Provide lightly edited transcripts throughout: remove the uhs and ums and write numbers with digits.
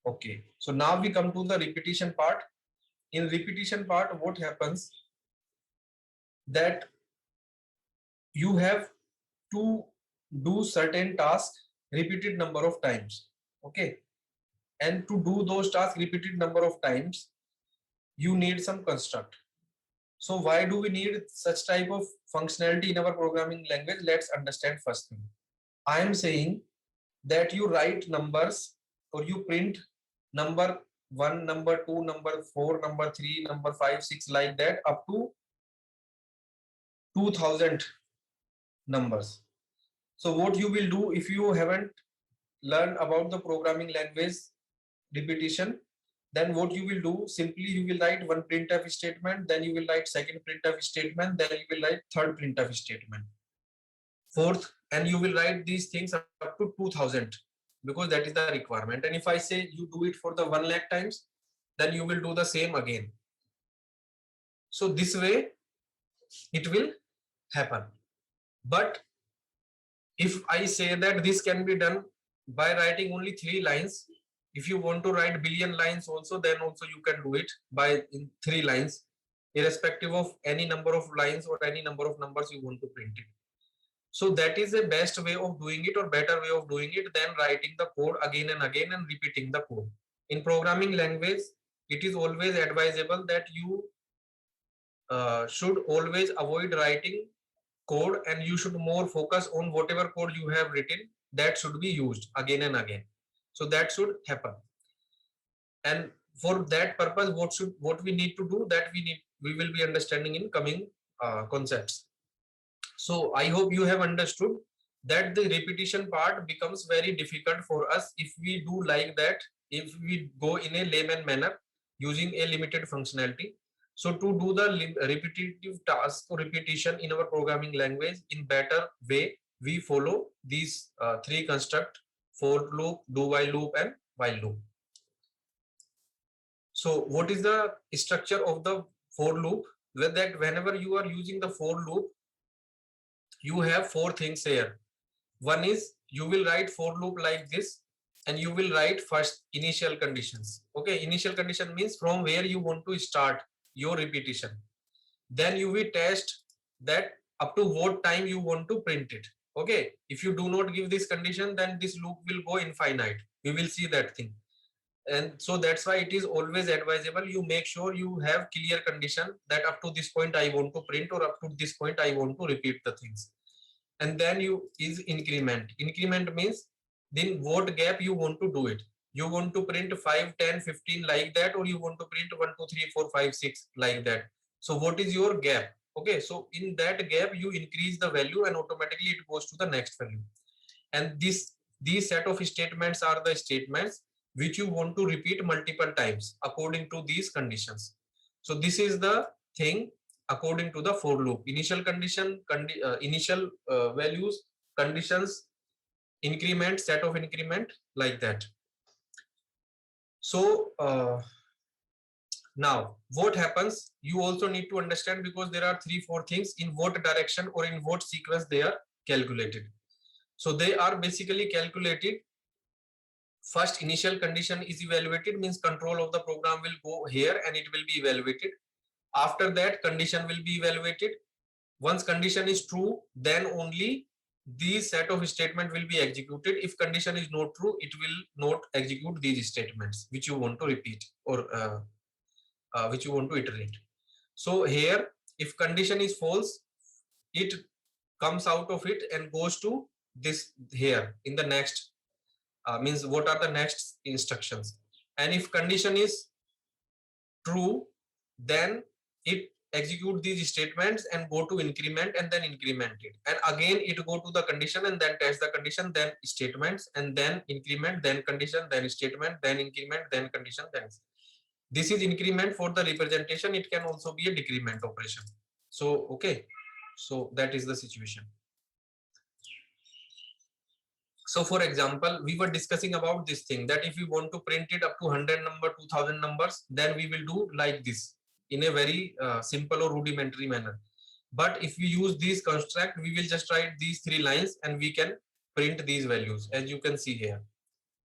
Okay, so now we come to the repetition part. In repetition part, what happens that you have to do certain tasks repeated number of times. Okay, and to do those tasks repeated number of times, you need some construct. So why do we need such type of functionality in our programming language? Let's understand first thing. I am saying that you write numbers or you print number 1, number 2, number 4, number 3, number 5, 6 like that up to 2000 numbers. So what you will do if you haven't learned about the programming language repetition, then what you will do, simply you will write one printf statement, then you will write second printf statement, then you will write third printf statement, fourth, and you will write these things up to 2000 because that is the requirement. And if I say you do it for the 1 lakh times, then you will do the same again. So this way it will happen. But if I say that this can be done by writing only 3 lines, if you want to write billion lines also, then also you can do it by in 3 lines, irrespective of any number of lines or any number of numbers you want to print it. So that is a best way of doing it or better way of doing it than writing the code again and again and repeating the code. In programming language, it is always advisable that you should always avoid writing code, and you should more focus on whatever code you have written that should be used again and again. So that should happen. And for that purpose, what we need to do, that we will be understanding in coming concepts. So I hope you have understood that the repetition part becomes very difficult for us if we do like that, if we go in a layman manner using a limited functionality. So to do the repetitive task or repetition in our programming language in better way, we follow these 3 construct: for loop, do while loop, and while loop. So what is the structure of the for loop? Well, that whenever you are using the for loop, you have 4 things here. One is you will write for loop like this, and you will write first initial conditions. Okay, initial condition means from where you want to start your repetition. Then you will test that up to what time you want to print it. Okay, if you do not give this condition, then this loop will go infinite. We will see that thing. And so that's why it is always advisable you make sure you have clear condition that up to this point I want to print, or up to this point I want to repeat the things. And then you is increment. Increment means then what gap you want to do it. You want to print 5, 10, 15 like that, or you want to print 1, 2, 3, 4, 5, 6 like that. So what is your gap? Okay, so in that gap you increase the value and automatically it goes to the next value. And these set of statements are the statements which you want to repeat multiple times according to these conditions. So this is the thing according to the for loop: initial condition, initial values, conditions, increment, set of increment, like that. So now what happens, you also need to understand, because there are 3, 4 things in what direction or in what sequence they are calculated. So they are basically calculated. First, initial condition is evaluated, means control of the program will go here and it will be evaluated. After that, condition will be evaluated. Once condition is true, then only these set of statement will be executed. If condition is not true, it will not execute these statements which you want to repeat or which you want to iterate. So here, if condition is false, it comes out of it and goes to this here in the next means what are the next instructions. And if condition is true, then it execute these statements and go to increment and then increment it, and again it go to the condition and then test the condition, then statements, and then increment, then condition, then statement, then increment, then condition, then this is increment for the representation. It can also be a decrement operation. So okay, so that is the situation. So for example, we were discussing about this thing that if we want to print it up to 100 number, 2000 numbers, then we will do like this in a very simple or rudimentary manner. But if we use these construct, we will just write these 3 lines and we can print these values, as you can see here.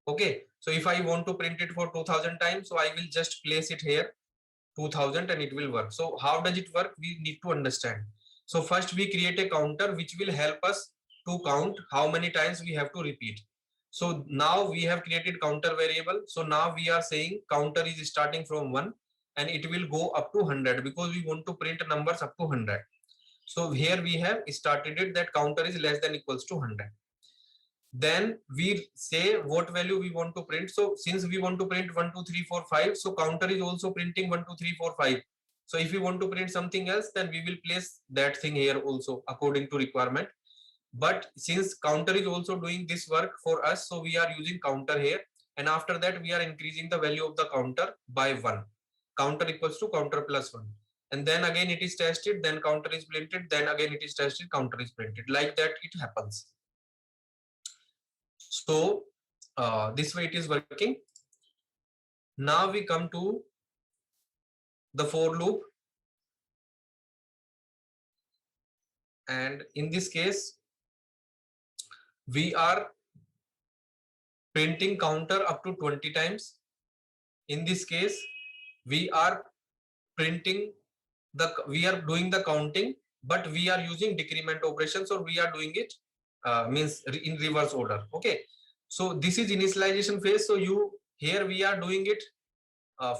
Okay, So if I want to print it for 2000 times, so I will just place it here 2000 and it will work. So how does it work? We need to understand. So first we create a counter which will help us to count how many times we have to repeat. So now we have created counter variable. So now we are saying counter is starting from 1 and it will go up to 100 because we want to print numbers up to 100. So here we have started it that counter is less than equals to 100. Then we say what value we want to print. So since we want to print 1 2 3 4 5, so counter is also printing 1 2 3 4 5. So if we want to print something else, then we will place that thing here also according to requirement. But since counter is also doing this work for us, so we are using counter here, and after that we are increasing the value of the counter by 1. Counter equals to counter plus 1, and then again it is tested, then counter is printed, then again it is tested, counter is printed. Like that it happens. So this way it is working. Now we come to the for loop, and in this case we are printing counter up to 20 times. In this case we are printing we are doing the counting, but we are using decrement operations, or we are doing it means in reverse order. Okay, so this is initialization phase. So here we are doing it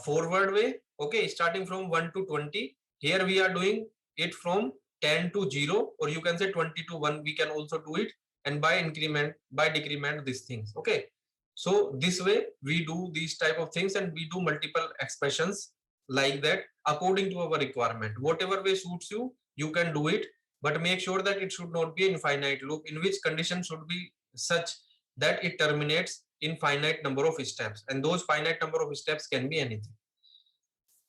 forward way. Okay, starting from 1 to 20. Here we are doing it from 10 to 0, or you can say 20 to 1. We can also do it, and by decrement these things. Okay, so this way we do these type of things, and we do multiple expressions like that according to our requirement. Whatever way suits you, you can do it, but make sure that it should not be an infinite loop, in which condition should be such that it terminates in finite number of steps, and those finite number of steps can be anything.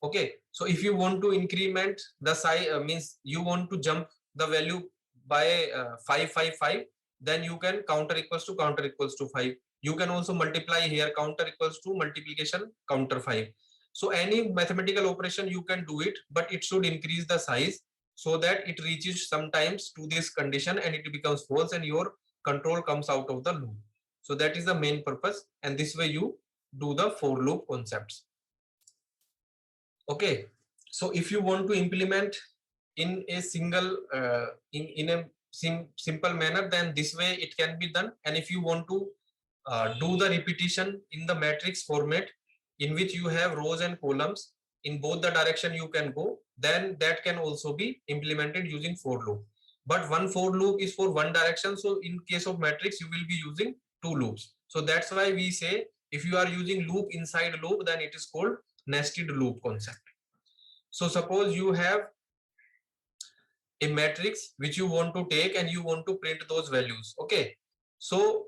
Okay, so if you want to increment the size, means you want to jump the value by 555, then you can counter equals to 5. You can also multiply here, counter equals to multiplication counter 5. So any mathematical operation you can do it, but it should increase the size so that it reaches sometimes to this condition and it becomes false and your control comes out of the loop. So that is the main purpose, and this way you do the for loop concepts. Okay, so if you want to implement in a single in a simple manner, then this way it can be done. And if you want to do the repetition in the matrix format, in which you have rows and columns in both the direction you can go, then that can also be implemented using for loop. But one for loop is for one direction, so in case of matrix you will be using two loops. So that's why we say if you are using loop inside loop, then it is called nested loop concept. So suppose you have a matrix which you want to take and you want to print those values. Okay, so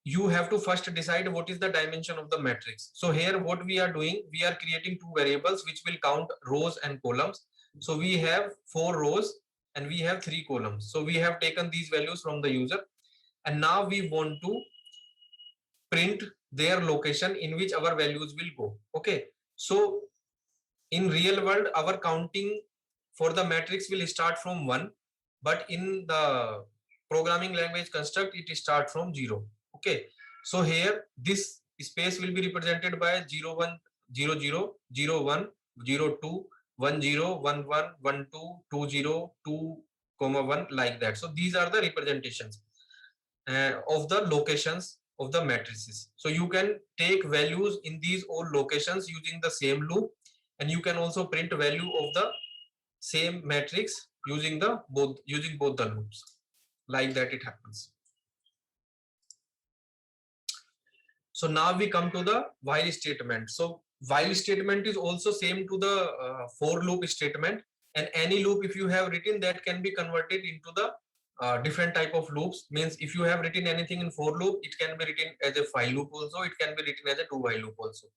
you have to first decide what is the dimension of the matrix. So here what we are doing, we are creating two variables which will count rows and columns. So we have 4 rows and we have 3 columns. So we have taken these values from the user, and now we want to print their location in which our values will go. Okay, so in real world our counting for the matrix will start from 1, but in the programming language construct it start from 0. Okay, so here this space will be represented by 0 1 0 0 0 1 0 2 1 0 1 1 1 2 2 0 2 1, like that. So these are the representations of the locations of the matrices. So you can take values in these all locations using the same loop, and you can also print value of the same matrix using both the loops. Like that it happens. So now we come to the while statement. So while statement is also same to the for loop statement, and any loop if you have written that can be converted into the different type of loops. Means if you have written anything in for loop, it can be written as a while loop also, it can be written as a do while loop also.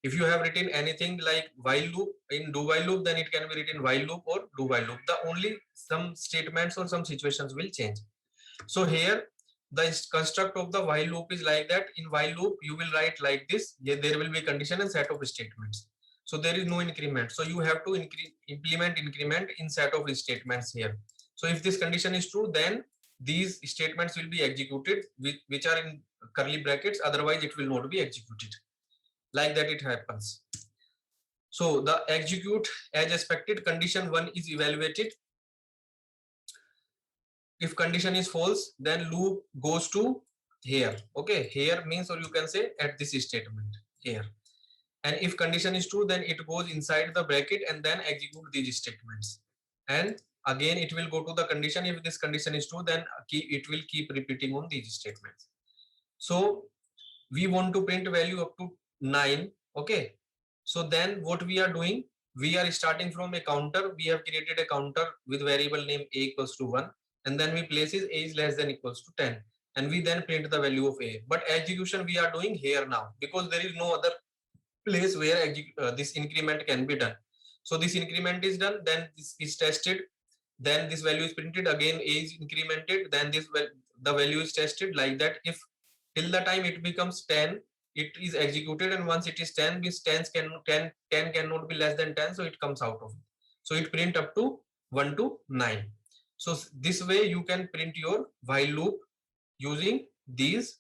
If you have written anything like while loop in do while loop, then it can be written while loop or do while loop. The only some statements or some situations will change. So here the construct of the while loop is like that. In while loop you will write like this, there will be condition and set of statements. So there is no increment, so you have to implement increment in set of statements here. So if this condition is true, then these statements will be executed which are in curly brackets, otherwise it will not be executed. Like that it happens. So the execute as expected, condition 1 is evaluated. If condition is false, then loop goes to here. Okay, here means, or you can say at this statement here. And if condition is true, then it goes inside the bracket and then execute these statements. And again, it will go to the condition. If this condition is true, then it will keep repeating on these statements. So we want to print value up to 9. Okay. So then what we are doing, we are starting from a counter. We have created a counter with variable name a equals to 1. And then we places a is less than equals to 10. And we then print the value of a. But execution we are doing here now, because there is no other place where this increment can be done. So this increment is done, then this is tested, then this value is printed, again a is incremented, then the value is tested, like that. If till the time it becomes 10, it is executed, and once it is 10, means 10 cannot be less than 10, so it comes out of it. So it print up to 1 to 9. So this way you can print your while loop using these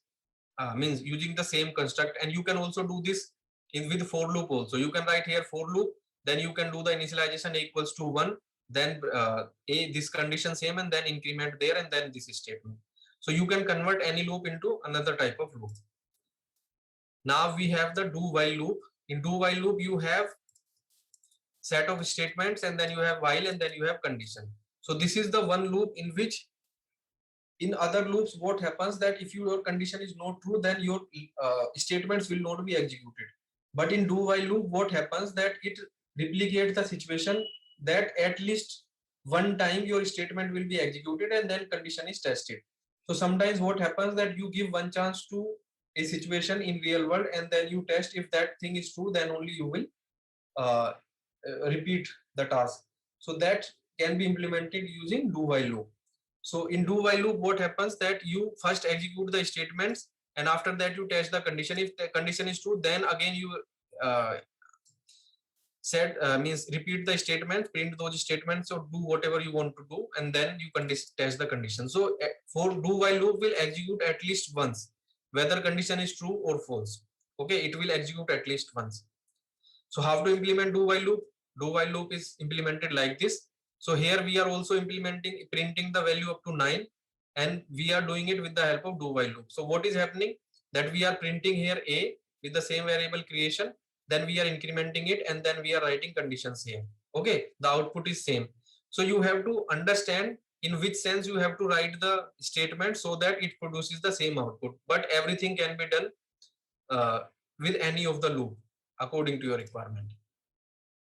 means using the same construct. And you can also do this with for loop also. You can write here for loop, then you can do the initialization a equals to 1, then this condition same, and then increment there, and then this statement. So you can convert any loop into another type of loop. Now we have the do while loop. In do while loop you have set of statements, and then you have while, and then you have condition. So this is the one loop in which, in other loops what happens, that if your condition is not true, then your statements will not be executed. But in do while loop what happens, that it replicates the situation that at least one time your statement will be executed and then condition is tested. So sometimes what happens, that you give one chance to a situation in real world, and then you test if that thing is true, then only you will repeat the task. So that can be implemented using do while loop. So in do while loop what happens, that you first execute the statements, and after that you test the condition. If the condition is true, then again you means repeat the statement, print those statements, or do whatever you want to do, and then you can test the condition. So for do while loop will execute at least once, whether condition is true or false. Okay, it will execute at least once. So how to implement do while loop? Do while loop is implemented like this. So here we are also printing the value up to 9, and we are doing it with the help of do while loop. So what is happening, that we are printing here a with the same variable creation, then we are incrementing it, and then we are writing conditions here. Okay, the output is same. So you have to understand in which sense you have to write the statement so that it produces the same output. But everything can be done with any of the loop according to your requirement.